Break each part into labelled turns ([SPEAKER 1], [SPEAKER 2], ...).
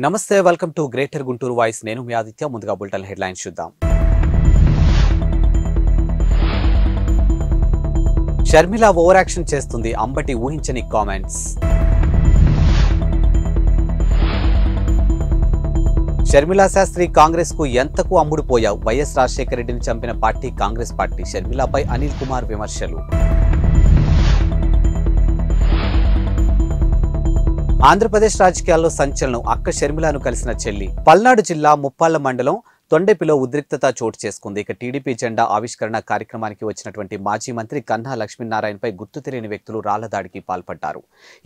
[SPEAKER 1] నమస్తే welcome to greater Guntur voice నేను మీ ఆదిత్య ముందుగా బులెటిన్ హెడ్లైన్స్ చూద్దాం షర్మిల ఓవర్ యాక్షన్ చేస్తుంది అంబటి ఊహించని కామెంట్స్ షర్మిల శాస్త్రి కాంగ్రెస్ కు ఎంతకు అమ్ముడుపోయావు వైఎస్ రాజశేఖర రెడ్డిని చంపిన పార్టీ కాంగ్రెస్ పార్టీ షర్మిలపై అనిల్ కుమార్ విమర్శలు ఆంధ్రప్రదేశ్ రాజకీయాల్లో సంచలనం అక్క షర్మిలను కలిసిన చెల్లి పల్నాడు జిల్లా ముప్పాళ్ల మండలం తొండెపిలో ఉద్రిక్తత చోటు చేసుకుంది ఇక టీడీపీ జెండా ఆవిష్కరణ కార్యక్రమానికి వచ్చినటువంటి మాజీ మంత్రి కన్నా లక్ష్మీనారాయణపై గుర్తు తెలియని వ్యక్తులు రాళ్ల దాడికి పాల్పడ్డారు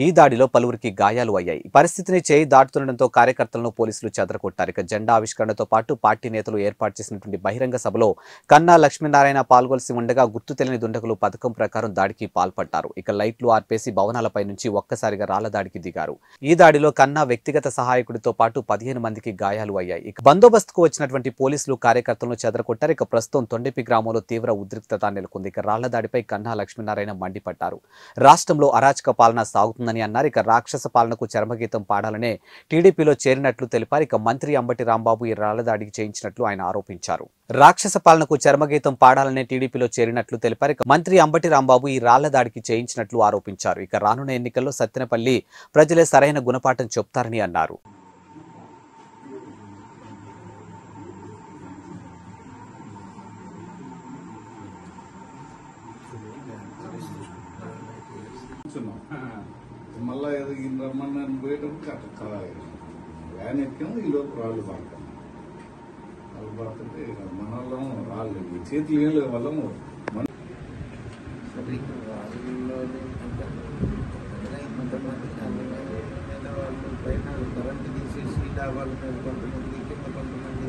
[SPEAKER 1] ఈ దాడిలో పలువురికి గాయాలు అయ్యాయి పరిస్థితిని చేయి దాటుతుండటంతో కార్యకర్తలను పోలీసులు చెదరగొట్టారు ఇక జెండా ఆవిష్కరణతో పాటు పార్టీ నేతలు ఏర్పాటు చేసినటువంటి బహిరంగ సభలో కన్నా లక్ష్మీనారాయణ పాల్గొల్సి ఉండగా గుర్తు తెలియని దుండగులు పథకం ప్రకారం దాడికి పాల్పడ్డారు ఇక లైట్లు ఆర్పేసి భవనాలపై నుంచి ఒక్కసారిగా రాళ్ల దాడికి దిగారు ఈ దాడిలో కన్నా వ్యక్తిగత సహాయకుడితో పాటు 15 మందికి గాయాలు అయ్యాయి ఇక బందోబస్తుకు వచ్చినటువంటి పోలీసులు కార్యకర్తలను చెదరగొట్టారు ఇక ప్రస్తుతం తొండెపి గ్రామంలో తీవ్ర ఉద్రిక్తత నెలకొంది ఇక రాళ్ల దాడిపై కన్నా లక్ష్మీనారాయణ మండిపడ్డారు రాష్ట్రంలో అరాచక పాలన సాగుతుందని అన్నారు ఇక రాక్షస పాలనకు చరమగీతం పాడాలనే టీడీపీలో చేరినట్లు తెలిపారు ఇక మంత్రి అంబటి రాంబాబు ఈ రాళ్ల దాడికి చేయించినట్లు ఆయన ఆరోపించారు రాక్షస పాలనకు చరమగీతం పాడాలనే టీడీపీలో చేరినట్లు తెలిపారు ఇక మంత్రి అంబటి రాంబాబు ఈ రాళ్ల దాడికి చేయించినట్లు ఆరోపించారు ఇక రానున్న ఎన్నికల్లో సత్తెనపల్లి ప్రజలే సరైన గుణపాఠం చెప్తారని అన్నారు
[SPEAKER 2] మళ్ళా ఏదో ఈ రమ్మని పోయేటప్పుడు అట్లా వ్యాన్ ఎక్కాము ఈ లోపు రాళ్ళు పడతాం రాళ్ళు పడుతుంటే మన వాళ్ళం రాళ్ళు చేతులు ఏం లేదు వాళ్ళము
[SPEAKER 3] కరెంట్ తీసేసి డాబాల మీద కొంతమంది కింద కొంతమంది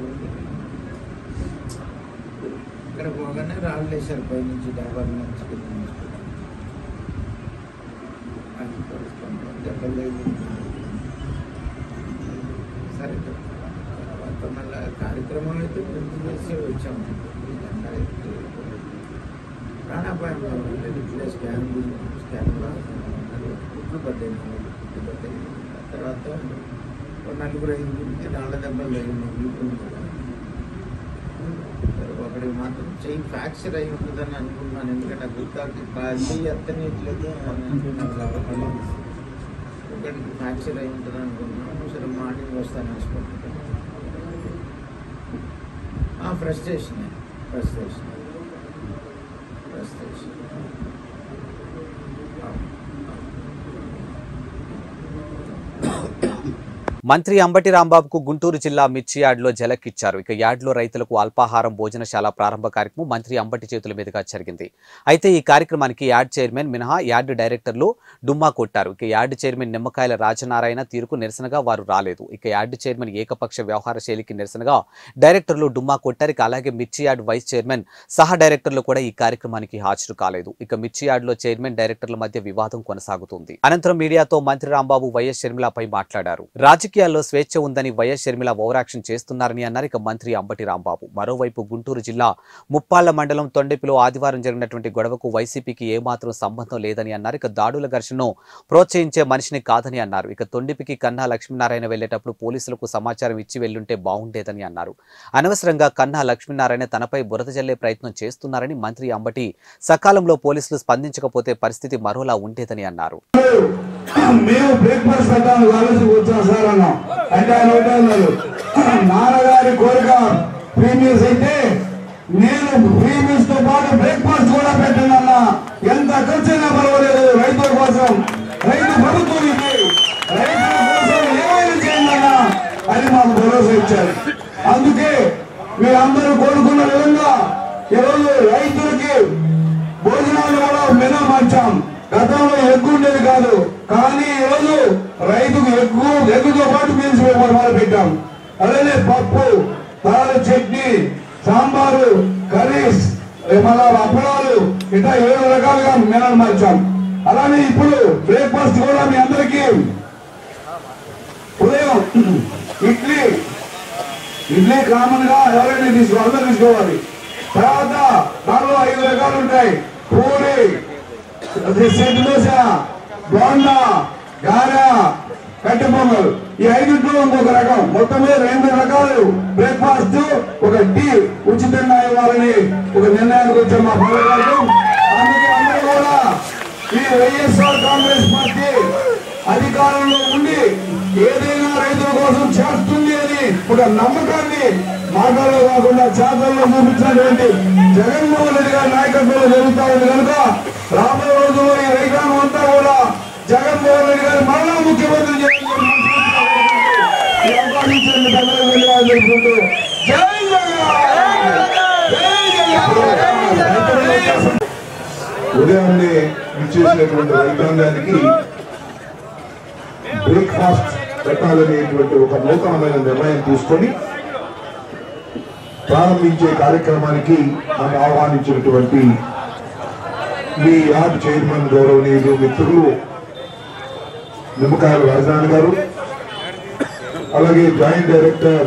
[SPEAKER 3] ఇక్కడ పోగానే రాళ్ళు వేశారు పై నుంచి డాబాల నుంచి కింద నుంచి దెబ్బలేదు సరే తర్వాత మళ్ళీ కార్యక్రమం అయితే ముందు చేసే వచ్చాము ప్రాణాపాయం ఇట్లా స్కాన్లు గుడ్లు పడ్డాయి గుడ్లు పడ్డాయి తర్వాత 4-5 రాళ్ళ దెబ్బలు ఒకడికి మాత్రం చెయ్యి ఫ్రాక్చర్ అయి ఉంటుందని అనుకున్నాను ఎందుకంటే గుర్తాకి చెయ్యి ఎత్తనీయట్లేదు ఒకటికి ఫ్రాక్చర్ అయి ఉంటుంది అనుకున్నాను సరే మార్నింగ్ వస్తాను హాస్పిటల్కి ఫ్రస్ట్రేషన్
[SPEAKER 1] మంత్రి అంబటి రాంబాబుకు గుంటూరు జిల్లా మిర్చి యార్డులో జలకిచ్చారు ఇక యార్డులో రైతులకు అల్పాహారం భోజనశాల ప్రారంభ కార్యక్రమం మంత్రి అంబటి చేతుల మీదుగా జరిగింది అయితే ఈ కార్యక్రమానికి యార్డ్ చైర్మన్ మినహా యార్డు డైరెక్టర్లు డుమ్మా కొట్టారు ఇక యార్డు చైర్మన్ నిమ్మకాయల రాజనారాయణ తీరుకు నిరసనగా వారు రాలేదు ఇక యార్డు చైర్మన్ ఏకపక్ష వ్యవహార శైలికి నిరసనగా డైరెక్టర్లు డుమ్మా కొట్టారు ఇక అలాగే మిర్చి యార్డు వైస్ చైర్మన్ సహా డైరెక్టర్లు కూడా ఈ కార్యక్రమానికి హాజరు కాలేదు ఇక మిర్చి యార్డులో చైర్మన్ డైరెక్టర్ల మధ్య వివాదం కొనసాగుతుంది అనంతరం మీడియాతో మంత్రి రాంబాబు వైఎస్ షర్మిలపై మాట్లాడారు రాజకీయాల్లో స్వేచ్ఛ ఉందని వైఎస్ షర్మిల ఓవర్ యాక్షన్ చేస్తున్నారని అన్నారు ఇక మంత్రి అంబటి రాంబాబు మరోవైపు గుంటూరు జిల్లా ముప్పాళ్ల మండలం తొండెపిలో ఆదివారం జరిగినటువంటి గొడవకు వైసీపీకి ఏమాత్రం సంబంధం లేదని అన్నారు ఇక దాడుల ఘర్షణను ప్రోత్సహించే మనిషిని కాదని అన్నారు ఇక తొండెపికి కన్నా లక్ష్మీనారాయణ వెళ్లేటప్పుడు పోలీసులకు సమాచారం ఇచ్చి వెళ్లుంటే బాగుండేదని అన్నారు అనవసరంగా కన్నా లక్ష్మీనారాయణ తనపై బురద జల్లే ప్రయత్నం చేస్తున్నారని మంత్రి అంబటి సకాలంలో పోలీసులు స్పందించకపోతే పరిస్థితి మరోలా ఉండేదని అన్నారు
[SPEAKER 4] మేము బ్రేక్ఫాస్ట్ ఆలోచన వచ్చాం సార్ అన్నాం అంటే ఆయన ఒకటన్నారు నాన్నగారి కోరిక ప్రీమియస్ అయితే నేను ప్రీమియస్ తో పాటు బ్రేక్ఫాస్ట్ కూడా పెట్టండి అన్న ఎంత ఖర్చైనా పర్వాలేదు రైతుల కోసం రైతు ప్రభుత్వం ఇది రైతుల కోసం ఏమైనా చేయండి అన్న అని మాకు భరోసా ఇచ్చారు అందుకే మీరందరూ కోరుకున్న విధంగా ఈరోజు రైతులకి భోజనాలు కూడా మెనూ మార్చాం గతంలో ఎగ్గు ఉండేది కాదు కానీ ఈరోజు రైతుకు ఎగ్గుతో పాటు మీల్స్ మొదలు పెట్టాం అలానే పప్పు దాల్ చట్నీ సాంబారు కర్రీస్ మళ్ళా అప్పడాలు ఇట్లా 7 రకాలుగా మెనూలు మార్చాం అలానే ఇప్పుడు బ్రేక్ఫాస్ట్ కూడా మీ అందరికీ ఉదయం ఇడ్లీ కామన్ గా ఎవరైనా అందరూ తీసుకోవాలి తర్వాత దానిలో 5 రకాలు ఉంటాయి పూరి సెట్ దోశ బోండా గారె కట్టె పొంగల్ ఈ 5 ఇంకొక రకం, మొత్తమే 2 రకాలు బ్రేక్ఫాస్ట్, ఒక టీ ఉచితంగా ఇవ్వాలని ఒక నిర్ణయానికి వచ్చాం మా ప్రభుత్వం. అందుకే అందరూ కూడా ఈ వైఎస్ఆర్ కాంగ్రెస్ పార్టీ అధికారంలో ఉండి ఏదైనా రైతుల కోసం చేస్తుంది అని ఒక నమ్మకాన్ని మాటల్లో కాకుండా చేతల్లో చూపించినటువంటి జగన్మోహన్ రెడ్డి గారి నాయకత్వంలో జరుగుతా ఉంది కనుక రాబోయే రోజుల్లో ఈ రైతాంగం అంతా కూడా జగన్మోహన్ రెడ్డి గారు మరలా ముఖ్యమంత్రి
[SPEAKER 5] ఉదయాన్నే ఇచ్చేసినటువంటి రైతాంగానికి బ్రేక్ఫాస్ట్ పెట్టాలనేటువంటి ఒక నూతనమైన నిర్ణయం తీసుకొని ప్రారంభించే కార్యక్రమానికి నన్ను ఆహ్వానించినటువంటి మీ యార్డ్ చైర్మన్ గౌరవనీయులు మిత్రులు నిమ్మకాయల రాజధాని గారు, అలాగే జాయింట్ డైరెక్టర్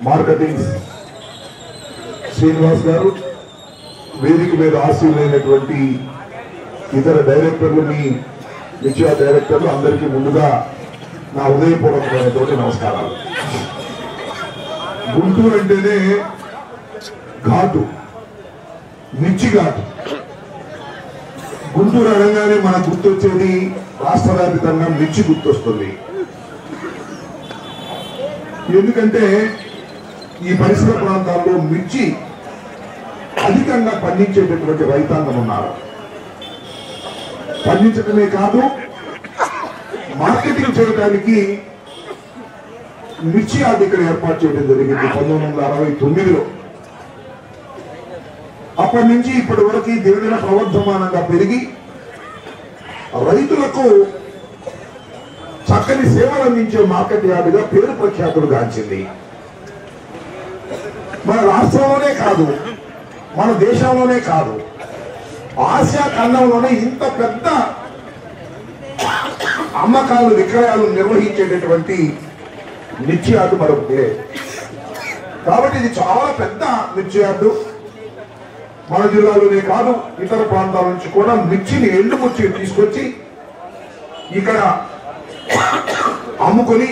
[SPEAKER 5] మార్కెటింగ్ శ్రీనివాస్ గారు, వేదిక మీద ఆశీలైనటువంటి ఇతర డైరెక్టర్లు, మీ విద్యా డైరెక్టర్లు అందరికీ ముందుగా నా హృదయపూర్వకమైనటువంటి నమస్కారాలు. గుంటూరు అంటేనే ఘాటు, మిర్చి ఘాటు. గుంటూరు అనగానే మనకు గుర్తొచ్చేది రాష్ట్ర వ్యాప్తంగా మిర్చి గుర్తొస్తుంది. ఎందుకంటే ఈ పరిసర ప్రాంతాల్లో మిర్చి అధికంగా పండించేటటువంటి రైతాంగం ఉన్నారు. పండించడమే కాదు, మార్కెటింగ్ చేయడానికి మిర్చి యార్డ్ ఇక్కడ ఏర్పాటు చేయడం జరిగింది 1969లో. అప్పటి నుంచి ఇప్పటి వరకు దినదిన ప్రవర్ధమానంగా పెరిగి రైతులకు చక్కని సేవలు అందించే మార్కెట్ యార్డుగా పేరు ప్రఖ్యాతులు గాంచింది. మన రాష్ట్రంలోనే కాదు, మన దేశంలోనే కాదు, ఆసియా ఖండంలోనే ఇంత పెద్ద అమ్మకాలు విక్రయాలు నిర్వహించేటటువంటి మిర్చి యార్డు మరొకటి లేదు. కాబట్టి ఇది చాలా పెద్ద మిర్చి యార్డు. మన జిల్లాలోనే కాదు, ఇతర ప్రాంతాల నుంచి కూడా మిర్చిని, ఎండు మిర్చిని తీసుకొచ్చి ఇక్కడ అమ్ముకొని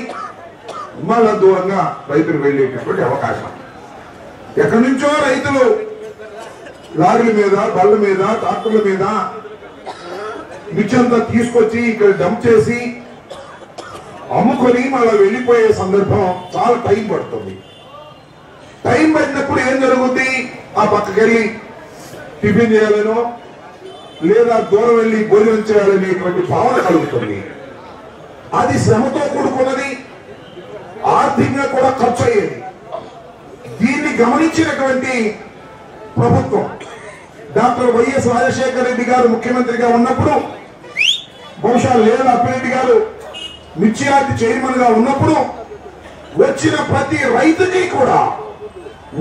[SPEAKER 5] మళ్ళా దూరంగా రైతులు వెళ్ళేటటువంటి అవకాశం. ఎక్కడి నుంచో రైతులు లారీల మీద, బళ్ళ మీద, ట్రాక్టర్ల మీద మిర్చి అంతా తీసుకొచ్చి ఇక్కడ డంప్ చేసి అమ్ముకొని మళ్ళీ వెళ్ళిపోయే సందర్భం చాలా టైం పడుతుంది. టైం పడినప్పుడు ఏం జరుగుతుంది? ఆ పక్కకెళ్ళి టిఫిన్ చేయాలనో లేదా దూరం వెళ్ళి భోజనం చేయాలనేటువంటి భావన కలుగుతుంది. అది శ్రమతో కూడుకున్నది, ఆర్థికంగా కూడా ఖర్చు అయ్యేది. దీన్ని గమనించినటువంటి ప్రభుత్వం డాక్టర్ వైఎస్ రాజశేఖర రెడ్డి గారు ముఖ్యమంత్రిగా ఉన్నప్పుడు, బహుశా లేదా అప్పిరెడ్డి గారు మిర్చి యార్డ్ చైర్మన్ గా ఉన్నప్పుడు వచ్చిన ప్రతి రైతుకి కూడా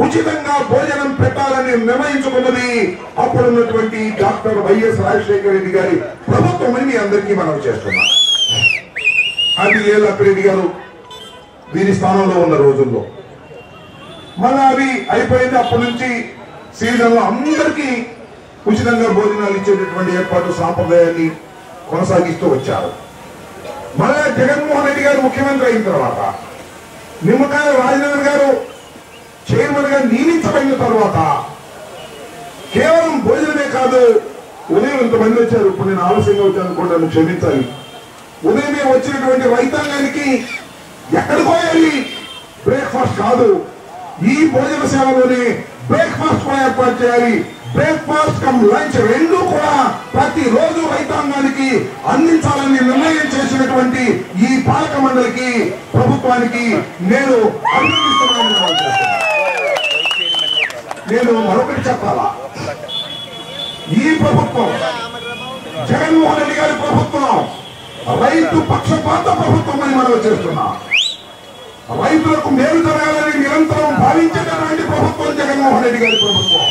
[SPEAKER 5] ఉచితంగా భోజనం పెట్టాలని నిర్ణయించుకున్నది అప్పుడున్నటువంటి డాక్టర్ వైఎస్ రాజశేఖర రెడ్డి గారి ప్రభుత్వం అని మీ అందరికీ మనం చేస్తున్నాం. అది లేదా అప్పిరెడ్డి గారు దీని స్థానంలో ఉన్న రోజుల్లో మళ్ళా అవి అయిపోయింది. అప్పటి నుంచి సీజన్ లో అందరికీ ఉచితంగా భోజనాలు ఇచ్చేటటువంటి ఏర్పాటు సాంప్రదాయాన్ని కొనసాగిస్తూ వచ్చారు. మళ్ళా జగన్మోహన్ రెడ్డి గారు ముఖ్యమంత్రి అయిన తర్వాత నిమ్మకాయల రాజధాని గారు చైర్మన్ గా నియమించబడిన తర్వాత కేవలం భోజనమే కాదు, ఉదయం ఇంతమంది వచ్చారు, ఇప్పుడు నేను ఆలస్యంగా వచ్చాను అనుకుంటాను, క్షమించాలి. ఉదయమే వచ్చినటువంటి రైతాంగానికి ఎక్కడికో వెళ్ళి బ్రేక్ఫాస్ట్ కాదు, ఈ భోజన సేవలోనే బ్రేక్ఫాస్ట్ కూడా ఏర్పాటు చేయాలి. బ్రేక్ఫాస్ట్ కమ్ లంచ్ రెండు కూడా ప్రతి రోజు రైతాంగానికి అందించాలని నిర్ణయం చేసినటువంటి ఈ పాలక మండలికి, ప్రభుత్వానికి నేను అభినందిస్తున్నాను. నేను మరొకటి చెప్పాలా, ఈ ప్రభుత్వం జగన్మోహన్ రెడ్డి గారి ప్రభుత్వం రైతు పక్షపాత ప్రభుత్వం అని మనం చేస్తున్నాం. రైతులకు మేలు జరగాలని నిరంతరం భావించేటటువంటి ప్రభుత్వం జగన్మోహన్ రెడ్డి గారి ప్రభుత్వం.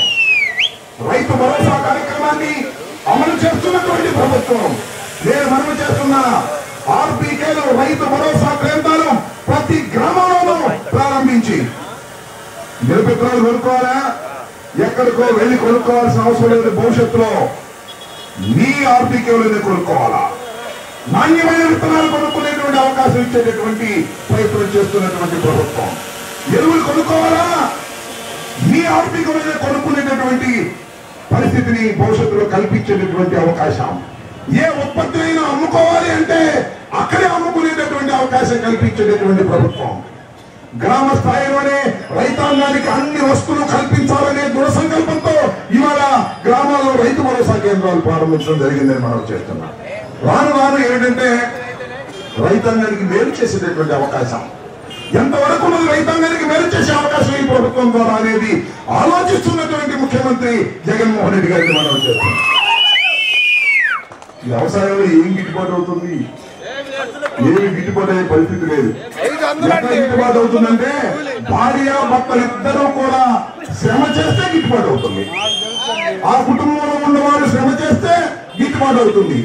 [SPEAKER 5] రైతు భరోసా కార్యక్రమాన్ని అమలు చేస్తున్నటువంటి ప్రభుత్వం. నేను మనవి చేస్తున్నా, ఆర్బీకేలో రైతు భరోసా కేంద్రాలు ప్రతి గ్రామంలోనూ ప్రారంభించి నిరుపేదలు కొనుక్కోవాలా, ఎక్కడికో వెళ్ళి కొనుక్కోవాల్సిన అవసరం లేదు. భవిష్యత్తులో మీ ఆర్బీకేలోనే కొనుక్కోవాలా. నాణ్యమైన విత్తనాలు కొనుక్కునేటువంటి అవకాశం ఇచ్చేటటువంటి ప్రయత్నం చేస్తున్నటువంటి ప్రభుత్వం. ఎరువులు కొనుక్కోవాలా, మీ ఆర్థికమైన కొనుక్కునేటటువంటి పరిస్థితిని భవిష్యత్తులో కల్పించేటటువంటి అవకాశం. ఏ ఉత్పత్తి అయినా అమ్ముకోవాలి అంటే అక్కడే అమ్ముకునేటటువంటి అవకాశం కల్పించేటటువంటి ప్రభుత్వం. గ్రామ స్థాయిలోనే రైతాంగానికి అన్ని వస్తువులు కల్పించాలనే దృఢ సంకల్పంతో ఇవాళ గ్రామాల్లో రైతు భరోసా కేంద్రాలు ప్రారంభించడం జరిగిందని మనం చేస్తున్నాం. రాను రాను ఏంటంటే రైతాంగానికి మేలు చేసేటటువంటి అవకాశం ఎంతవరకు ఉన్నది, రైతాంగానికి మేలు చేసే అవకాశం ఈ ప్రభుత్వం ద్వారా అనేది ఆలోచిస్తున్నటువంటి ముఖ్యమంత్రి జగన్మోహన్ రెడ్డి గారిని మనం చేస్తున్నాం. వ్యవసాయంలో ఏం గిట్టుబాటు అవుతుంది, ఏమి గిట్టుబాటు అయ్యే పరిస్థితి లేదు. ఎంత గిట్టుబాటు అవుతుందంటే భార్య భర్తలు ఇద్దరూ కూడా శ్రమ చేస్తే గిట్టుబాటు అవుతుంది. ఆ కుటుంబంలో ఉన్నవారు శ్రమ చేస్తే గిట్టుబాటు అవుతుంది.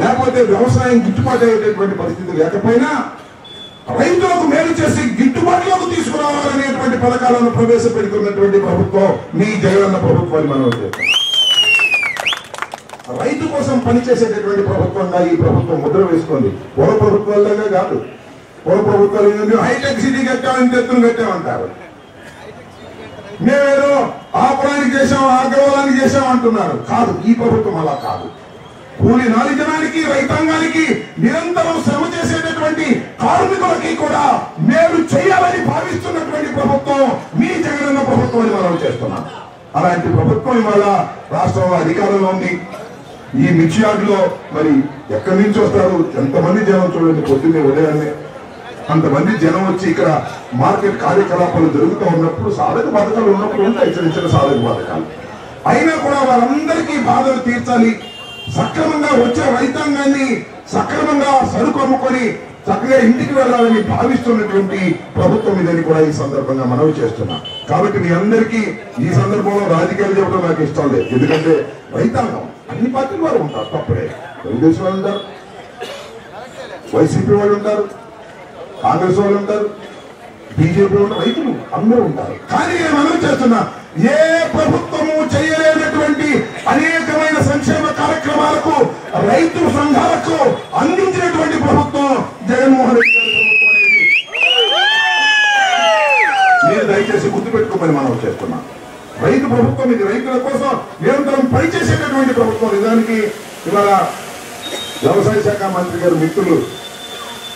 [SPEAKER 5] లేకపోతే వ్యవసాయం గిట్టుబాటు అయ్యేటటువంటి పరిస్థితి లేకపోయినా రైతులకు మేలు చేసి గిట్టుబాటులోకి తీసుకురావాలనేటువంటి పథకాలను ప్రవేశపెడుతున్నటువంటి ప్రభుత్వం మీ జగనన్న ప్రభుత్వాన్ని మనం చేస్తాం. రైతు కోసం పనిచేసేటటువంటి ప్రభుత్వంగా ఈ ప్రభుత్వం ముద్ర వేసుకుంది. పూర్వ ప్రభుత్వాలుగా కాదు. పూర్వ ప్రభుత్వాలు హైటెక్ సిటీ కట్టాం, ఇంత ఎత్తున కట్టామంటారు. మేమేదో ఆ పురానికి చేసాం, ఆ గౌరవానికి చేసాం అంటున్నారు. కాదు, ఈ ప్రభుత్వం అలా కాదు. కూలి నాలి జనానికి, రైతాంగానికి నిరంతరం శ్రమ చేసేటటువంటి కార్మికులకి కూడా మేలు చేయాలని భావిస్తున్నటువంటి ప్రభుత్వం మీ జగనన్న ప్రభుత్వం అని మనం చేస్తున్నాం. అలాంటి ప్రభుత్వం ఇవాళ రాష్ట్రంలో అధికారంలో ఉంది. ఈ మిర్చియార్డులో మరి ఎక్కడి నుంచి వస్తారు, ఎంతమంది జనం చూడండి. పొద్దున్నే ఉదయాన్నే అంతమంది జనం వచ్చి ఇక్కడ మార్కెట్ కార్యకలాపాలు జరుగుతూ ఉన్నప్పుడు సాధక పథకాలు ఉన్నప్పుడు ఉంటాయి, చిన్న చిన్న సాధక పథకాలు. అయినా కూడా వాళ్ళందరికీ బాధలు తీర్చాలి, సక్రమంగా వచ్చే రైతాంగాన్ని సక్రమంగా సరుకు అమ్ముకొని చక్కగా ఇంటికి వెళ్ళాలని భావిస్తున్నటువంటి ప్రభుత్వం ఇదని కూడా ఈ సందర్భంగా మనవి చేస్తున్నాం. కాబట్టి మీ అందరికీ ఈ సందర్భంలో రాజకీయాలు చెప్పడం నాకు ఇష్టం లేదు. ఎందుకంటే రైతాంగం అన్ని పార్టీల వారు ఉంటారు, తప్పుడే. తెలుగుదేశం వాళ్ళు ఉంటారు, వైసీపీ వాళ్ళు ఉంటారు, కాంగ్రెస్ వాళ్ళు ఉంటారు, బీజేపీ వాళ్ళు, రైతులు అందరూ ఉంటారు. కానీ నేను మనవి చేస్తున్నా, ఏ ప్రభుత్వము చేయలేనటువంటి అనేకమైన సంక్షేమ కార్యక్రమాలకు రైతు సంఘాలకు అందించినటువంటి ప్రభుత్వం జగన్మోహన్ రెడ్డి గారి ప్రభుత్వం అనేది నేను దయచేసి గుర్తుపెట్టుకోమని మనం చేస్తున్నాం. రైతు ప్రభుత్వం ఇది. రైతుల కోసం నిరంతరం పనిచేసేటటువంటి ప్రభుత్వం. నిజానికి ఇవాళ వ్యవసాయ శాఖ మంత్రి గారు మిత్రులు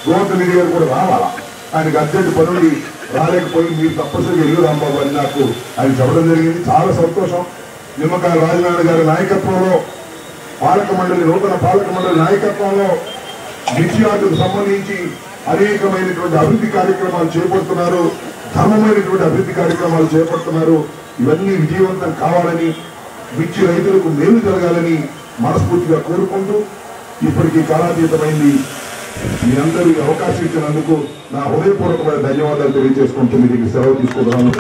[SPEAKER 5] గోవర్ధన్ రెడ్డి గారు కూడా రావాలా, ఆయనకు అర్జెంట్ పనుండి రాలేకపోయి మీరు తప్పనిసరిగా ఇల్లు రాంబాబు అని నాకు ఆయన చెప్పడం జరిగింది. చాలా సంతోషం. నిమ్మకాయల రాజనారాయణ గారి నాయకత్వంలో నూతన పాలక మండలి నాయకత్వంలో మిర్చియార్డుకు సంబంధించి అనేకమైనటువంటి అభివృద్ధి కార్యక్రమాలు చేపడుతున్నారు, ధర్మమైనటువంటి అభివృద్ధి కార్యక్రమాలు చేపడుతున్నారు. ఇవన్నీ విజయవంతం కావాలని, మిర్చి రైతులకు మేలు జరగాలని మనస్ఫూర్తిగా కోరుకుంటూ ఇప్పటికీ కాలాతీతమైంది. మీరందరూ ఈ అవకాశం ఇచ్చినందుకు నా హృదయపూర్వకమైన ధన్యవాదాలు తెలియజేసుకుంటూ మీకు సెలవు తీసుకుంటున్నాను.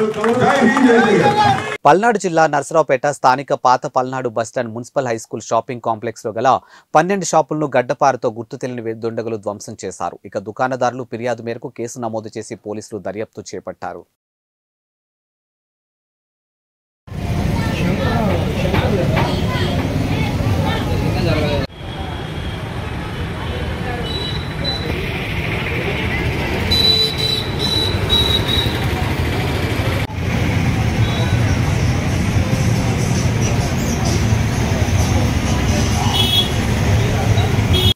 [SPEAKER 1] పల్నాడు జిల్లా నర్సరావుపేట స్థానిక పాత Palnadu bus stand municipal high school shopping complex లో గల 12 షాపులను గడ్డపారతో గుర్తు తెలియని దుండగులు ధ్వంసం చేశారు. ఇక దుకాణదారులు ఫిర్యాదు మేరకు కేసు నమోదు చేసి పోలీసులు దర్యాప్తు చేపట్టారు.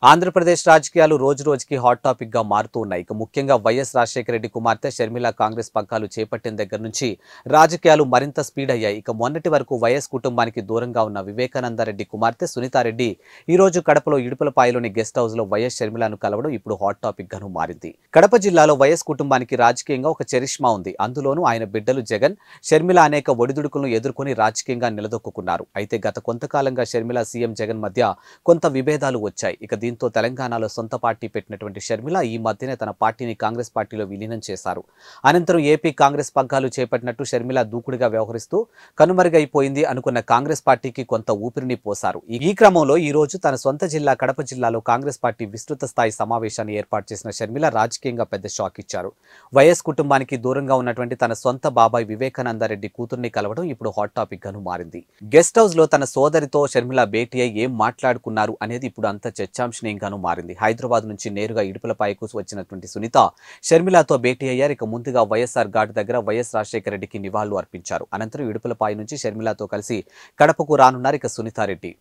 [SPEAKER 1] ఆంధ్రప్రదేశ్ రాజకీయాలు రోజు రోజుకి హాట్ టాపిక్ గా మారుతూ ఉన్నాయి. ఇక ముఖ్యంగా వైఎస్ రాజశేఖర రెడ్డి కుమార్తె షర్మిల కాంగ్రెస్ పగ్గాలు చేపట్టిన దగ్గర నుంచి రాజకీయాలు మరింత స్పీడ్ అయ్యాయి. ఇక మొన్నటి వరకు వైఎస్ కుటుంబానికి దూరంగా ఉన్న వివేకానందరెడ్డి కుమార్తె సునీతారెడ్డి ఈ రోజు కడపలో ఇడుపులపాయలోని గెస్ట్ హౌస్ లో వైఎస్ షర్మిలను కలవడం ఇప్పుడు హాట్ టాపిక్ గాను మారింది. కడప జిల్లాలో వైఎస్ కుటుంబానికి రాజకీయంగా ఒక చరిష్మా ఉంది. అందులోనూ ఆయన బిడ్డలు జగన్, షర్మిల అనేక ఒడిదుడుకులను ఎదుర్కొని రాజకీయంగా నిలదొక్కున్నారు. అయితే గత కొంతకాలంగా షర్మిల సీఎం జగన్ మధ్య కొంత విభేదాలు వచ్చాయి. ఇక దీంతో తెలంగాణలో సొంత పార్టీ పెట్టినటువంటి షర్మిల ఈ మధ్యనే తన పార్టీని కాంగ్రెస్ పార్టీలో విలీనం చేశారు. అనంతరం ఏపీ కాంగ్రెస్ పగ్గాలు చేపట్టినట్టు షర్మిల దూకుడుగా వ్యవహరిస్తూ కనుమరుగైపోయింది అనుకున్న కాంగ్రెస్ పార్టీకి కొంత ఊపిరిని పోశారు. ఈ క్రమంలో ఈ రోజు తన సొంత జిల్లా కడప జిల్లాలో కాంగ్రెస్ పార్టీ విస్తృత స్థాయి సమావేశాన్ని ఏర్పాటు చేసిన షర్మిల రాజకీయంగా పెద్ద షాక్ ఇచ్చారు. వైఎస్ కుటుంబానికి దూరంగా ఉన్నటువంటి తన సొంత బాబాయ్ వివేకానందరెడ్డి కూతుర్ని కలవడం ఇప్పుడు హాట్ టాపిక్ గాను మారింది. గెస్ట్ హౌస్ లో తన సోదరితో షర్మిల భేటీ అయి ఏం మాట్లాడుకున్నారు అనేది ఇప్పుడు అంత చర్చాంశం చర్చనీయంగానూ మారింది. హైదరాబాద్ నుంచి నేరుగా ఇడుపులపాయకు వచ్చినటువంటి సునీత షర్మిలతో భేటీ అయ్యారు. ఇక ముందుగా వైఎస్ఆర్ ఘాట్ దగ్గర వైఎస్ రాజశేఖర రెడ్డికి నివాళులు అర్పించారు. అనంతరం ఇడుపులపాయ నుంచి షర్మిలతో కలిసి కడపకు రానున్నారు ఇక సునీతారెడ్డి.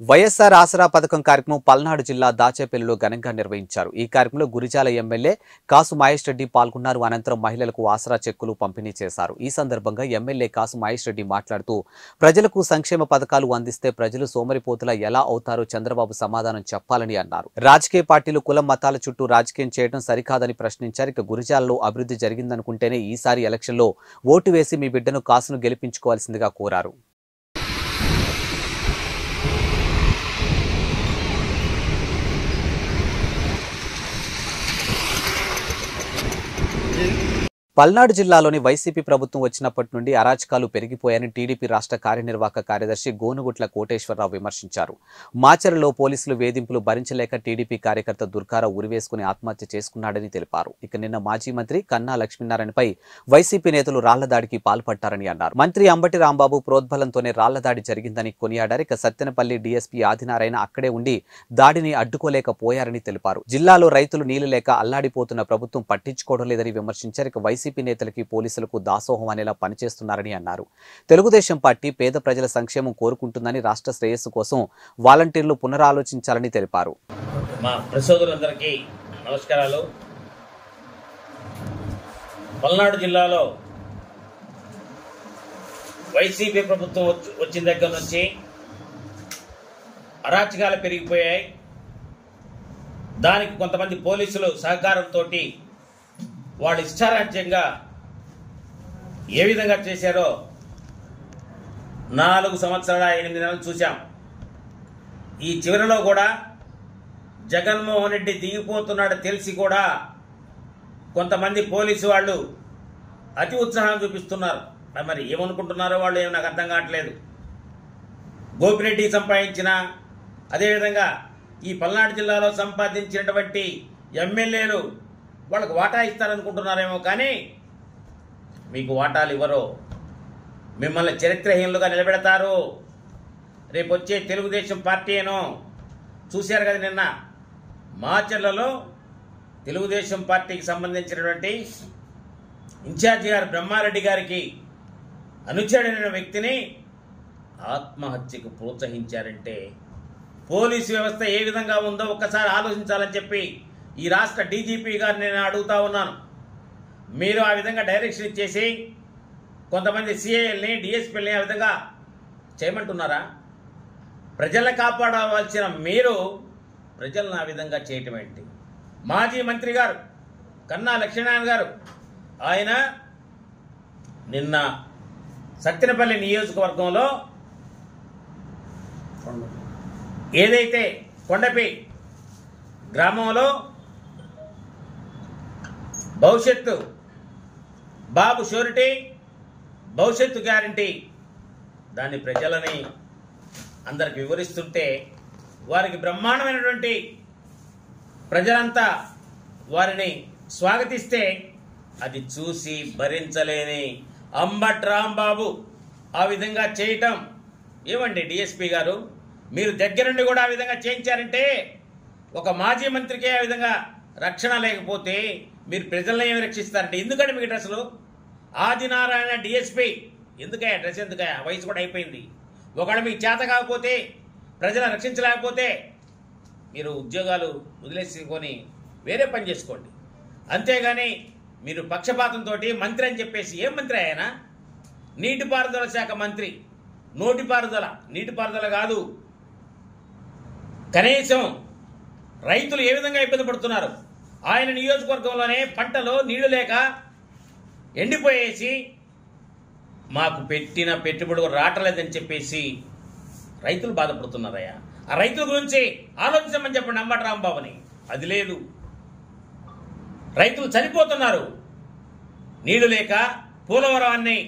[SPEAKER 1] వైఎస్ఆర్ ఆసరా పథకం కార్యక్రమం పల్నాడు జిల్లా దాచేపల్లిలో ఘనంగా నిర్వహించారు. ఈ కార్యక్రమంలో గురిజాల ఎమ్మెల్యే కాసు మహేష్ రెడ్డి పాల్గొన్నారు. అనంతరం మహిళలకు ఆసరా చెక్కులు పంపిణీ చేశారు. ఈ సందర్భంగా ఎమ్మెల్యే కాసు మహేష్ రెడ్డి మాట్లాడుతూ ప్రజలకు సంక్షేమ పథకాలు అందిస్తే ప్రజలు సోమరిపోతులా ఎలా అవుతారో చంద్రబాబు సమాధానం చెప్పాలని అన్నారు. రాజకీయ పార్టీలు కులం మతాల చుట్టూ రాజకీయం చేయడం సరికాదని ప్రశ్నించారు. ఇక గురిజాలలో అభివృద్ధి జరిగిందనుకుంటేనే ఈసారి ఎలక్షన్లో ఓటు వేసి మీ బిడ్డను కాసును గెలిపించుకోవాల్సిందిగా కోరారు. పల్నాడు జిల్లాలోని వైసీపీ ప్రభుత్వం వచ్చినప్పటి నుండి అరాచకాలు పెరిగిపోయాయని టీడీపీ రాష్ట్ర కార్యనిర్వాహక కార్యదర్శి గోనుగుట్ల కోటేశ్వరరావు విమర్శించారు. మాచర్లలో పోలీసులు వేధింపులు భరించలేక టీడీపీ కార్యకర్త దుర్గారావు ఉరివేసుకుని ఆత్మహత్య చేసుకున్నాడని తెలిపారు. ఇక నిన్న మాజీ మంత్రి కన్నా లక్ష్మీనారాయణపై వైసీపీ నేతలు రాళ్లదాడికి పాల్పడ్డారని అన్నారు. మంత్రి అంబటి రాంబాబు ప్రోద్బలంతోనే రాళ్లదాడి జరిగిందని కొనియాడారు. ఇక సత్తెనపల్లి డీఎస్పీ ఆదినారాయణ అక్కడే ఉండి దాడిని అడ్డుకోలేకపోయారని తెలిపారు. జిల్లాలో రైతులు నీళ్లు లేక అల్లాడిపోతున్న ప్రభుత్వం పట్టించుకోవడం లేదని విమర్శించారు. ఇక వైసీపీ నేతలకి పోలీసులకు దాసోహం అనేలా పనిచేస్తున్నారని అన్నారు. తెలుగుదేశం పార్టీ పేద ప్రజల సంక్షేమం కోరుకుంటుందని రాష్ట్ర శ్రేయస్సు కోసం వాలంటీర్లు పునరాలోచించాలని తెలిపారు.
[SPEAKER 6] మా ప్రసోదరులందరికీ నమస్కారాలు. పల్నాడు జిల్లాలో వైసీపీ ప్రభుత్వం వచ్చిన దగ్గర నుంచి అరాచకాలు పెరిగిపోయాయి. దానికి కొంతమంది పోలీసులు సహకారంతో వాళ్ళు ఇష్టారాజ్యంగా ఏ విధంగా చేశారో 4 సంవత్సరాల 8 నెలలు చూశాం. ఈ చివరిలో కూడా జగన్మోహన్ రెడ్డి దిగిపోతున్నాడు తెలిసి కూడా కొంతమంది పోలీసు వాళ్ళు అతి ఉత్సాహం చూపిస్తున్నారు. మరి ఏమనుకుంటున్నారో వాళ్ళు ఏమో నాకు అర్థం కావట్లేదు. గోపిరెడ్డి సంపాదించిన అదేవిధంగా ఈ పల్నాడు జిల్లాలో సంపాదించినటువంటి ఎమ్మెల్యేలు వాళ్ళకు వాటా ఇస్తారనుకుంటున్నారేమో, కానీ మీకు వాటాలు ఇవ్వరు. మిమ్మల్ని చరిత్రహీనులుగా నిలబెడతారు. రేపు వచ్చే తెలుగుదేశం పార్టీను చూశారు కదా, నిన్న మాచర్లలో తెలుగుదేశం పార్టీకి సంబంధించినటువంటి ఇన్ఛార్జి గారు బ్రహ్మారెడ్డి గారికి అనుచరుడైన వ్యక్తిని ఆత్మహత్యకు ప్రోత్సహించారంటే పోలీసు వ్యవస్థ ఏ విధంగా ఉందో ఒక్కసారి ఆలోచించాలని చెప్పి ఈ రాష్ట్ర డీజీపీ గారిని నేను అడుగుతా ఉన్నాను. మీరు ఆ విధంగా డైరెక్షన్ ఇచ్చేసి కొంతమంది సిఐఎల్ని డిఎస్పీలని ఆ విధంగా చేయమంటున్నారా? ప్రజలను కాపాడవలసిన మీరు ప్రజలను ఆ విధంగా చేయటం ఏంటి? మాజీ మంత్రి గారు కన్నా లక్ష్మీనారాయణ గారు ఆయన నిన్న సత్తెనపల్లి నియోజకవర్గంలో ఏదైతే కొండపి గ్రామంలో భవిష్యత్తు బాబు షూరిటీ భవిష్యత్తు గ్యారంటీ దాన్ని ప్రజలని అందరికి వివరిస్తుంటే వారికి బ్రహ్మాండమైనటువంటి ప్రజలంతా వారిని స్వాగతిస్తే అది చూసి భరించలేని అంబటి రాంబాబు ఆ విధంగా చేయటం ఏమండి? డిఎస్పీ గారు మీరు దగ్గరుండి కూడా ఆ విధంగా చేయించారంటే ఒక మాజీ మంత్రికే ఆ విధంగా రక్షణ లేకపోతే మీరు ప్రజలను ఏమి రక్షిస్తారంటే? ఎందుకంటే మీకు అసలు ఆదినారాయణ డిఎస్పీ ఎందుకయ్యా డ్రెస్ ఎందుకయ్యా, వయసు కూడా అయిపోయింది. ఒకవేళ మీకు చేత కాకపోతే, ప్రజలను రక్షించలేకపోతే మీరు ఉద్యోగాలు వదిలేసుకొని వేరే పని చేసుకోండి. అంతేగాని మీరు పక్షపాతంతో మంత్రి అని చెప్పేసి, ఏం మంత్రి ఆయన? నీటిపారుదల శాఖ మంత్రి. నీటిపారుదల కాదు, కనీసం రైతులు ఏ విధంగా ఇబ్బంది పడుతున్నారు. ఆయన నియోజకవర్గంలోనే పంటలో నీళ్లు లేక ఎండిపోయేసి మాకు పెట్టిన పెట్టుబడి రావట్లేదని చెప్పేసి రైతులు బాధపడుతున్నారయ్యా. ఆ రైతుల గురించి ఆలోచించమని చెప్పండి అంబటి రాంబాబుని. అది లేదు. రైతులు చనిపోతున్నారు నీళ్లు లేక. పోలవరాన్ని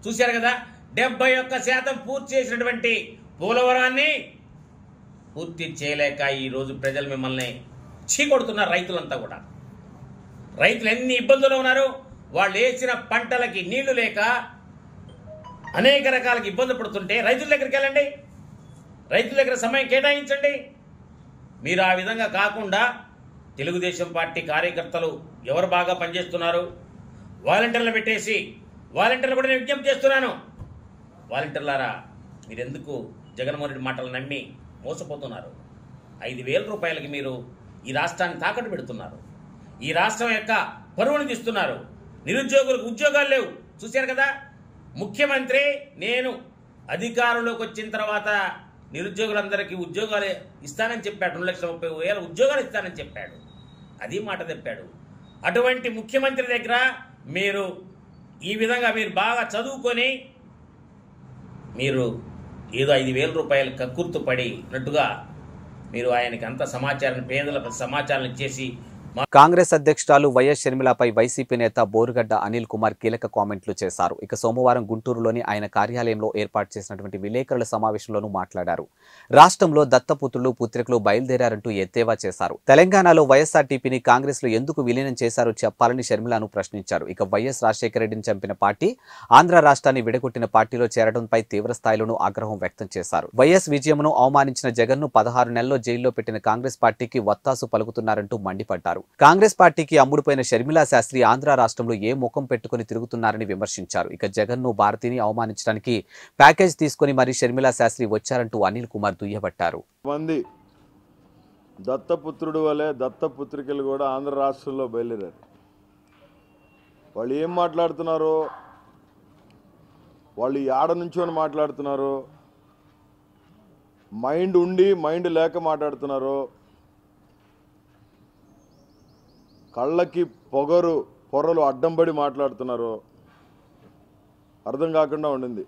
[SPEAKER 6] చూశారు కదా, 71% పూర్తి చేసినటువంటి పోలవరాన్ని పూర్తి చేయలేక ఈరోజు ప్రజలు మిమ్మల్ని చీకొడుతున్నారు. రైతులంతా కూడా, రైతులు ఎన్ని ఇబ్బందులు ఉన్నారు. వాళ్ళు వేసిన పంటలకి నీళ్లు లేక అనేక రకాలకి ఇబ్బంది పడుతుంటే రైతుల దగ్గరికి వెళ్ళండి, రైతుల దగ్గర సమయం కేటాయించండి. మీరు ఆ విధంగా కాకుండా తెలుగుదేశం పార్టీ కార్యకర్తలు ఎవరు బాగా పనిచేస్తున్నారు, వాలంటీర్లు పెట్టేసి, వాలంటీర్లు కూడా నేను విజ్ఞప్తి చేస్తున్నాను, వాలంటీర్లారా మీరెందుకు జగన్మోహన్ రెడ్డి మాటలు నమ్మి మోసపోతున్నారు? 5,000 రూపాయలకి మీరు ఈ రాష్ట్రాన్ని తాకట్టు పెడుతున్నారు. ఈ రాష్ట్రం యొక్క పరువును తీస్తున్నారు. నిరుద్యోగులకు ఉద్యోగాలు లేవు. చూశారు కదా, ముఖ్యమంత్రి నేను అధికారంలోకి వచ్చిన తర్వాత నిరుద్యోగులందరికీ ఉద్యోగాలు ఇస్తానని చెప్పాడు. 2,30,000 ఉద్యోగాలు ఇస్తానని చెప్పాడు. అది మాట తెప్పాడు. అటువంటి ముఖ్యమంత్రి దగ్గర మీరు ఈ విధంగా మీరు బాగా చదువుకొని మీరు ఏదో 5,000 రూపాయలు కక్కుర్తు పడినట్టుగా మీరు ఆయనకి అంత సమాచారం, పేదల సమాచారం ఇచ్చేసి.
[SPEAKER 1] కాంగ్రెస్ అధ్యక్షురాలు వైఎస్ షర్మిలపై వైసీపీ నేత బోరుగడ్డ అనిల్ కుమార్ కీలక కామెంట్లు చేశారు. ఇక సోమవారం గుంటూరులోని ఆయన కార్యాలయంలో ఏర్పాటు చేసినటువంటి విలేకరుల సమావేశంలోనూ మాట్లాడారు. రాష్ట్రంలో దత్తపుత్రులు పుత్రికలు బయలుదేరారంటూ ఎద్దేవా చేశారు. తెలంగాణలో వైఎస్ఆర్టీపీని కాంగ్రెస్ లో ఎందుకు విలీనం చేశారో చెప్పాలని షర్మిలను ప్రశ్నించారు. ఇక వైఎస్ రాజశేఖర రెడ్డిని చంపిన పార్టీ ఆంధ్ర రాష్ట్రాన్ని విడగొట్టిన పార్టీలో చేరడంపై తీవ్ర స్థాయిలోనూ ఆగ్రహం వ్యక్తం చేశారు. వైఎస్ విజయమును అవమానించిన జగన్ను 16 నెలల్లో జైల్లో పెట్టిన కాంగ్రెస్ పార్టీకి వత్తాసు పలుకుతున్నారంటూ మండిపడ్డారు. కాంగ్రెస్ పార్టీకి అమ్ముడుపోయిన షర్మిలా శాస్త్రి ఆంధ్ర రాష్ట్రంలో ఏ ముఖం పెట్టుకుని తిరుగుతున్నారని విమర్శించారు. ఇక జగన్ను భారతిని అవమానించడానికి ప్యాకేజ్ తీసుకుని మరి షర్మిలా శాస్త్రి వచ్చారంటూ అనిల్ కుమార్ దుయ్యబట్టారు.
[SPEAKER 7] మంది దత్తపుత్రుడు వలె దత్తపుత్రికలు కూడా ఆంధ్ర రాష్ట్రంలో బయలుదేరారు. వాళ్ళు ఏం మాట్లాడుతున్నారో, వాళ్ళు ఏడ నుంచోని మాట్లాడుతున్నారో, మైండ్ ఉండి మైండ్ లేక మాట్లాడుతున్నారో, కళ్ళకి పొరలు అడ్డంపడి మాట్లాడుతున్నారో అర్థం కాకుండా ఉండింది.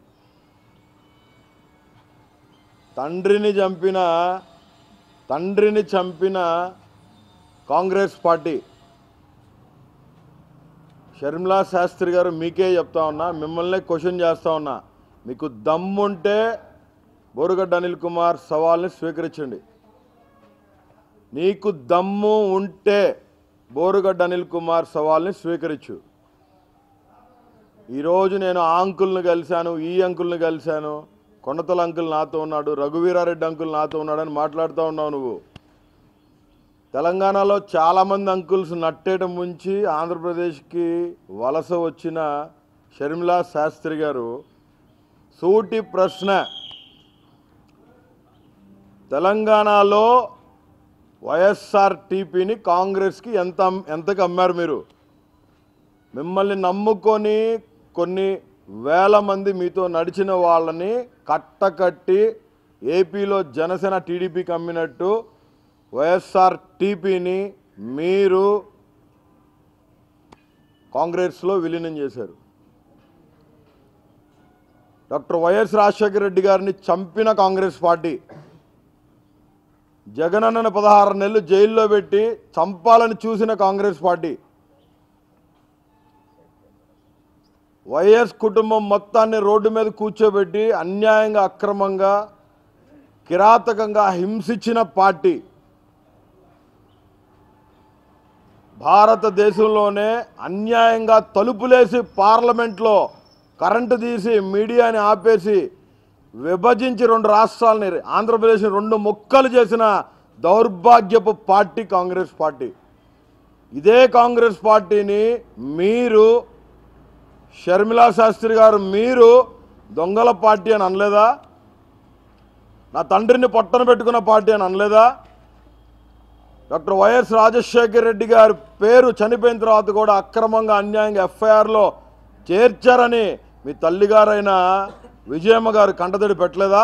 [SPEAKER 7] తండ్రిని చంపిన కాంగ్రెస్ పార్టీ, షర్మిలా శాస్త్రి గారు మీకే చెప్తా ఉన్నా, మిమ్మల్ని క్వశ్చన్ చేస్తా ఉన్నా, మీకు దమ్ముంటే బోరుగడ్డ అనిల్ కుమార్ సవాల్ని స్వీకరించండి. నీకు దమ్ము ఉంటే బోరుగడ్డ అనిల్ కుమార్ సవాల్ని స్వీకరించు. ఈరోజు నేను ఆ అంకుల్ని కలిశాను, ఈ అంకుల్ని కలిశాను, కొండతల అంకుల్ నాతో ఉన్నాడు, రఘువీరారెడ్డి అంకుల్ నాతో ఉన్నాడని మాట్లాడుతూ ఉన్నావు నువ్వు. తెలంగాణలో చాలామంది అంకుల్స్ నట్టేట ముంచి ఆంధ్రప్రదేశ్కి వలస వచ్చిన షర్మిలా శాస్త్రి గారు సూటి ప్రశ్న, తెలంగాణలో వైఎస్ఆర్టీపీని కాంగ్రెస్కి ఎంతకు అమ్మారు మీరు? మిమ్మల్ని నమ్ముకొని కొన్ని వేల మంది మీతో నడిచిన వాళ్ళని కట్టకట్టి ఏపీలో జనసేన టీడీపీకి అమ్మినట్టు వైఎస్ఆర్టీపీని మీరు కాంగ్రెస్లో విలీనం చేశారు. డాక్టర్ వైఎస్ రాజశేఖర రెడ్డి గారిని చంపిన కాంగ్రెస్ పార్టీ, జగనన్నను 16 నెలలు జైల్లో పెట్టి చంపాలని చూసిన కాంగ్రెస్ పార్టీ, వైఎస్ కుటుంబం మొత్తాన్ని రోడ్డు మీద కూర్చోబెట్టి అన్యాయంగా, అక్రమంగా, కిరాతకంగా హింసించిన పార్టీ, భారతదేశంలోనే అన్యాయంగా తలుపులేసి పార్లమెంట్లో కరెంటు తీసి మీడియాని ఆపేసి విభజించి 2 రాష్ట్రాలని, ఆంధ్రప్రదేశ్ని 2 ముక్కలు చేసిన దౌర్భాగ్యపు పార్టీ కాంగ్రెస్ పార్టీ. ఇదే కాంగ్రెస్ పార్టీని మీరు, షర్మిలా శాస్త్రి గారు, మీరు దొంగల పార్టీ అని అనలేదా? నా తండ్రిని పొట్టన పెట్టుకున్న పార్టీ అని అనలేదా? డాక్టర్ వైఎస్ రాజశేఖర రెడ్డి గారి పేరు చనిపోయిన తర్వాత కూడా అక్రమంగా అన్యాయంగా ఎఫ్ఐఆర్లో చేర్చారని మీ తల్లిగారైన విజయమ్మ గారు కంటతడి పెట్టలేదా?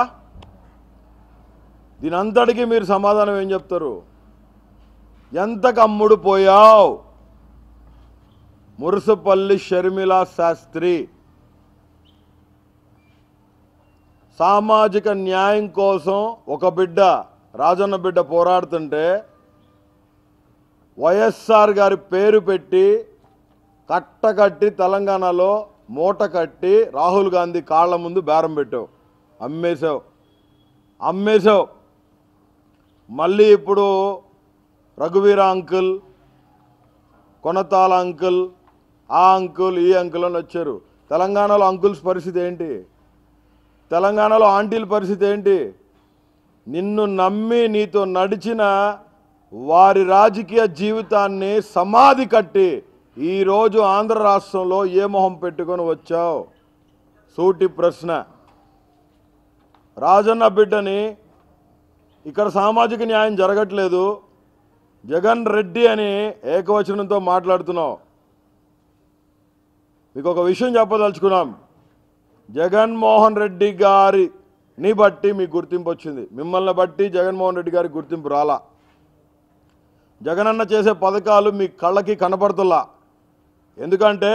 [SPEAKER 7] దీనంతటికీ మీరు సమాధానం ఏం చెప్తారు? ఎంతకు అమ్ముడు పోయావు? మురుసుపల్లి షర్మిల శాస్త్రి సామాజిక న్యాయం కోసం ఒక బిడ్డ, రాజన్న బిడ్డ పోరాడుతుంటే వైఎస్ఆర్ గారి పేరు పెట్టి కట్టకట్టి తెలంగాణలో మూట కట్టి రాహుల్ గాంధీ కాళ్ళ ముందు బేరం పెట్టావు, అమ్మేశావు. మళ్ళీ ఇప్పుడు రఘువీర అంకుల్, కొనతాల అంకుల్, ఆ అంకుల్, ఈ అంకుల్ అని వచ్చారు. తెలంగాణలో అంకుల్స్ పరిస్థితి ఏంటి? తెలంగాణలో ఆంటీల పరిస్థితి ఏంటి? నిన్ను నమ్మి నీతో నడిచిన వారి రాజకీయ జీవితాన్ని సమాధి కట్టి ఈరోజు ఆంధ్ర రాష్ట్రంలో ఏ మొహం పెట్టుకొని వచ్చావు? సూటి ప్రశ్న. రాజన్న బిడ్డని ఇక్కడ సామాజిక న్యాయం జరగట్లేదు, జగన్ రెడ్డి అని ఏకవచనంతో మాట్లాడుతున్నావు. మీకు ఒక విషయం చెప్పదలుచుకున్నాం. జగన్మోహన్ రెడ్డి గారిని బట్టి మీకు గుర్తింపు వచ్చింది, మిమ్మల్ని బట్టి జగన్మోహన్ రెడ్డి గారికి గుర్తింపు రాలా. జగనన్న చేసే పథకాలు మీ కళ్ళకి కనపడుతులా. ఎందుకంటే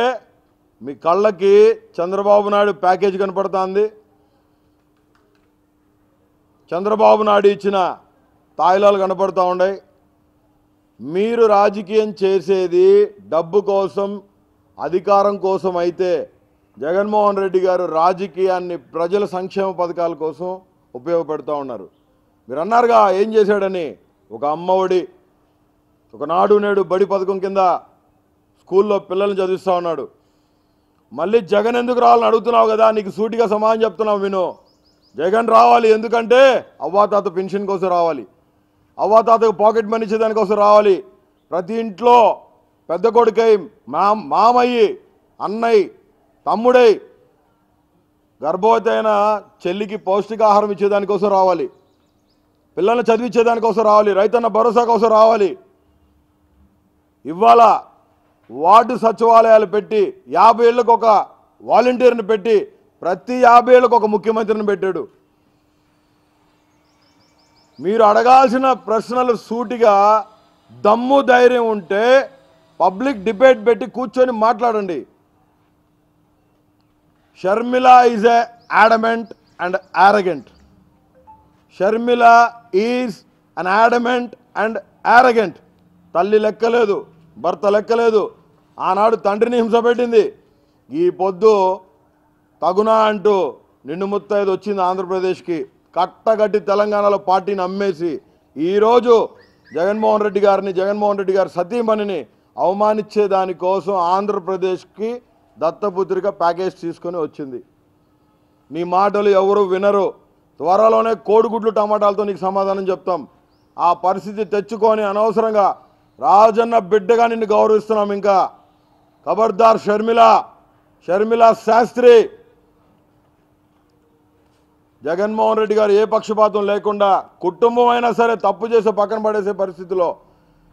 [SPEAKER 7] మీ కళ్ళకి చంద్రబాబు నాయుడు ప్యాకేజ్ కనపడుతుంది, చంద్రబాబు నాయుడు ఇచ్చిన తాయిలాలు కనపడుతూ ఉన్నాయి. మీరు రాజకీయం చేసేది డబ్బు కోసం, అధికారం కోసం అయితే జగన్మోహన్ రెడ్డి గారు రాజకీయాన్ని ప్రజల సంక్షేమ పథకాల కోసం ఉపయోగపెడుతూ ఉన్నారు. మీరు అన్నారుగా ఏం చేశాడని, ఒక అమ్మఒడి, ఒక నాడు నేడు బడి పథకం కింద స్కూల్లో పిల్లల్ని చదివిస్తూ ఉన్నాడు. మళ్ళీ జగన్ ఎందుకు రావాలని అడుగుతున్నావు కదా, నీకు సూటిగా సమాధానం చెప్తున్నావు విను. జగన్ రావాలి ఎందుకంటే అవ్వాతాత పెన్షన్ కోసం రావాలి, అవ్వాతాతకు పాకెట్ మనీ ఇచ్చేదానికోసం రావాలి. ప్రతి ఇంట్లో పెద్ద కొడుకై, మామయ్యి, అన్నయ్య, తమ్ముడై, గర్భవతి అయిన చెల్లికి పౌష్టికాహారం ఇచ్చేదానికోసం రావాలి, పిల్లల్ని చదివించేదానికోసం రావాలి, రైతన్న భరోసా కోసం రావాలి. ఇవాళ వార్డు సచివాలయాలు పెట్టి 50 ఏళ్ళకు ఒక వాలంటీర్ని పెట్టి ప్రతి 50 ఏళ్ళకు ఒక ముఖ్యమంత్రిని పెట్టాడు. మీరు అడగాల్సిన ప్రశ్నలు సూటిగా దమ్ము ధైర్యం ఉంటే పబ్లిక్ డిబేట్ పెట్టి కూర్చొని మాట్లాడండి. Sharmila is a adamant and arrogant. Sharmila is an adamant and arrogant. తల్లి లెక్కలేదు, భర్త లెక్కలేదు. ఆనాడు తండ్రిని హింస పెట్టింది, ఈ పొద్దు తగునా అంటూ నిన్ను ముత్తైదు వచ్చింది ఆంధ్రప్రదేశ్కి. కట్టగట్టి తెలంగాణలో పార్టీని అమ్మేసి ఈరోజు జగన్మోహన్ రెడ్డి గారిని, జగన్మోహన్ రెడ్డి గారి సతీమణిని అవమానించే దానికోసం ఆంధ్రప్రదేశ్కి దత్తపుత్రిక ప్యాకేజ్ తీసుకొని వచ్చింది. నీ మాటలు ఎవరు వినరు. త్వరలోనే కోడిగుడ్లు టమాటాలతో నీకు సమాధానం చెప్తాం. ఆ పరిస్థితి తెచ్చుకొని అనవసరంగా రాజన్న బిడ్డగా నిన్ను గౌరవిస్తున్నాం. ఇంకా ఖబర్దార్ షర్మిల శాస్త్రి. జగన్మోహన్ రెడ్డి గారు ఏ పక్షపాతం లేకుండా కుటుంబం అయినా సరే తప్పు చేసే పక్కన పడేసే పరిస్థితిలో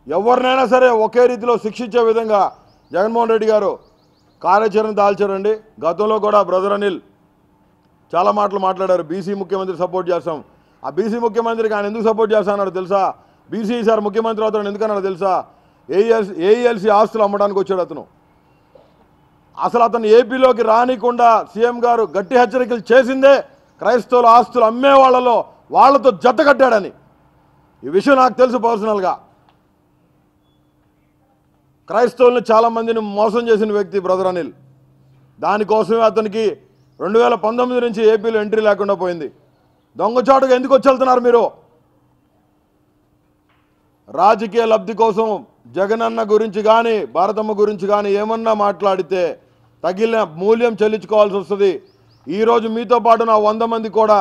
[SPEAKER 7] ఎవరినైనా సరే ఒకే రీతిలో శిక్షించే విధంగా జగన్మోహన్ రెడ్డి గారు కార్యాచరణ దాల్చారండి. గతంలో కూడా బ్రదర్ అనిల్ చాలా మాటలు మాట్లాడారు, బీసీ ముఖ్యమంత్రి సపోర్ట్ చేస్తాం. ఆ బీసీ ముఖ్యమంత్రికి ఆయన ఎందుకు సపోర్ట్ చేస్తానన్నాడు తెలుసా? బీసీ ఈసారి ముఖ్యమంత్రి అవుతాడు ఎందుకన్నాడు తెలుసా? ఏఈఎల్సీ ఆస్తులు అమ్మడానికి వచ్చాడు అతను. అసలు అతను ఏపీలోకి రానికుండా సీఎం గారు గట్టి హెచ్చరికలు చేసిందే క్రైస్తవుల ఆస్తులు అమ్మే వాళ్ళతో జత కట్టాడని. ఈ విషయం నాకు తెలుసు పర్సనల్గా. క్రైస్తవుల్ని చాలామందిని మోసం చేసిన వ్యక్తి బ్రదర్ అనిల్. దానికోసమే అతనికి 2019 నుంచి ఏపీలో ఎంట్రీ లేకుండా పోయింది. దొంగచాటుగా ఎందుకు వచ్చి వెళ్తున్నారు మీరు? రాజకీయ లబ్ధి కోసం జగనన్న గురించి కానీ భారతమ్మ గురించి కానీ ఏమన్నా మాట్లాడితే తగిలిన మూల్యం చెల్లించుకోవాల్సి వస్తుంది. ఈరోజు మీతో పాటు నా 100 మంది కూడా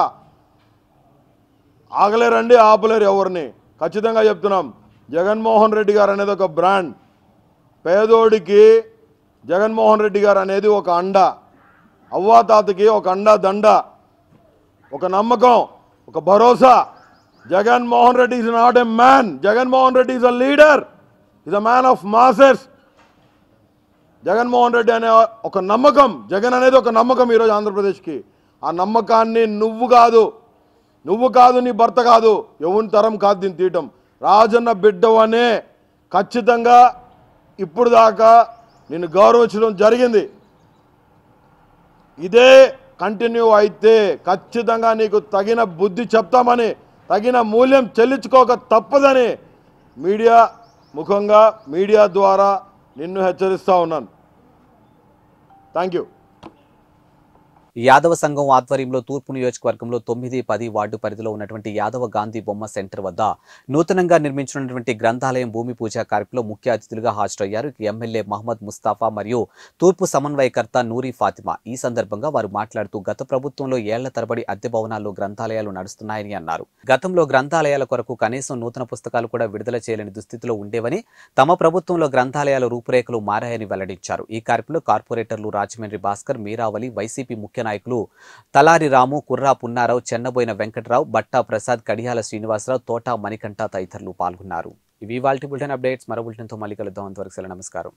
[SPEAKER 7] ఆగలేరండి, ఆపలేరు ఎవరిని. ఖచ్చితంగా చెప్తున్నాం, జగన్మోహన్ రెడ్డి గారు అనేది ఒక బ్రాండ్. పేదోడికి జగన్మోహన్ రెడ్డి గారు అనేది ఒక అండ. అవ్వాతాతకి ఒక అండా దండ, ఒక నమ్మకం, ఒక భరోసా. Jaganmohan Reddy is not a man, Jaganmohan Reddy is a leader, is a man of masses. Jaganmohan Reddy అనే ఒక నమ్మకం, జగన్ అనేది ఒక నమ్మకం ఈరోజు ఆంధ్రప్రదేశ్కి. ఆ నమ్మకాన్ని నువ్వు కాదు నీ భర్త కాదు, ఎవరి తరం కాదు దీన్ని తీయటం. రాజన్న బిడ్డవనే ఖచ్చితంగా ఇప్పుడు దాకా నిన్ను గౌరవించడం జరిగింది. ఇదే కంటిన్యూ అయితే ఖచ్చితంగా నీకు తగిన బుద్ధి చెప్తామని, తగిన మూల్యం చెల్లించుకోక తప్పదని మీడియా ముఖంగా, మీడియా ద్వారా నిన్ను హెచ్చరిస్తూ ఉన్నాను. Thank you.
[SPEAKER 1] యాదవ సంఘం ఆధ్వర్యంలో తూర్పు నియోజకవర్గంలో 9, 10 వార్డు పరిధిలో ఉన్నటువంటి యాదవ గాంధీ బొమ్మ సెంటర్ వద్ద నూతనంగా నిర్మించినటువంటి గ్రంథాలయం భూమి పూజ కార్యక్రమంలో ముఖ్య అతిథులుగా హాజరయ్యారు ఎమ్మెల్యే మహమ్మద్ ముస్తాఫా మరియు తూర్పు సమన్వయకర్త నూరి ఫాతిమా. ఈ సందర్భంగా వారు మాట్లాడుతూ గత ప్రభుత్వంలో ఏళ్ల తరబడి అద్దె భవనాల్లో గ్రంథాలయాలు నడుస్తున్నాయని అన్నారు. గతంలో గ్రంథాలయాల కొరకు కనీసం నూతన పుస్తకాలు కూడా విడుదల చేయలేని దుస్థితిలో ఉండేవని, తమ ప్రభుత్వంలో గ్రంథాలయాల రూపురేఖలు మారాయని వెల్లడించారు. ఈ కార్యక్రమంలో కార్పొరేటర్లు రాజమండ్రి భాస్కర్, మీరావళి, వైసీపీ ముఖ్య నాయకులు తలారి రాము, కుర్రా పున్నారావు, చెన్నబోయిన వెంకట్రావు, బట్టా ప్రసాద్, కడియాల శ్రీనివాసరావు, తోట మణికంఠ తదితరులు పాల్గొన్నారు. ఇవి ఇవాల్టి బులెటిన్ అప్డేట్స్. మరో బులెటిన్తో మళ్ళీ కలుద్దాం. అంతవరకు సెలవు, నమస్కారం.